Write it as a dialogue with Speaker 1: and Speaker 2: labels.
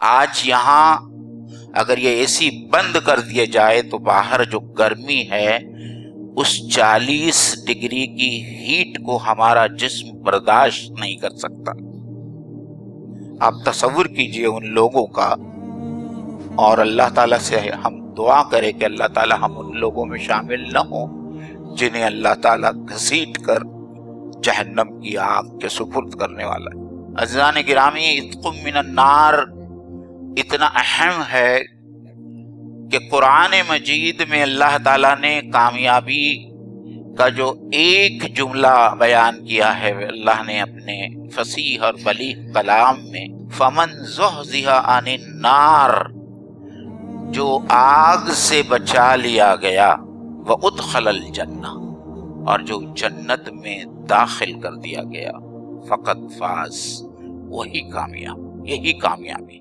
Speaker 1: आज यहाँ अगर ये एसी बंद कर दिया जाए तो बाहर जो गर्मी है उस 40 डिग्री की हीट को हमारा जिस्म बर्दाश्त नहीं कर सकता। आप तसव्वुर कीजिए उन लोगों का, और अल्लाह ताला से हम दुआ करें कि अल्लाह ताला हम उन लोगों में शामिल न हो जिन्हें अल्लाह ताला घसीट कर जहन्नम की आग के सुपुर्द करने वाला है। अज़ीज़ान गिरामी, इत्कुम मिनन नार इतना अहम है कि कुरान मजीद में अल्लाह ताला ने कामयाबी का जो एक जुमला बयान किया है, अल्लाह ने अपने फसीह और बलीग कलाम में फमन ज़ुहज़िहा अनिन नार, जो आग से बचा लिया गया, व उदखलल जन्ना, और जो जन्नत में दाखिल कर दिया गया, फ़क़त फ़ाज़, वही कामयाब, यही कामयाबी।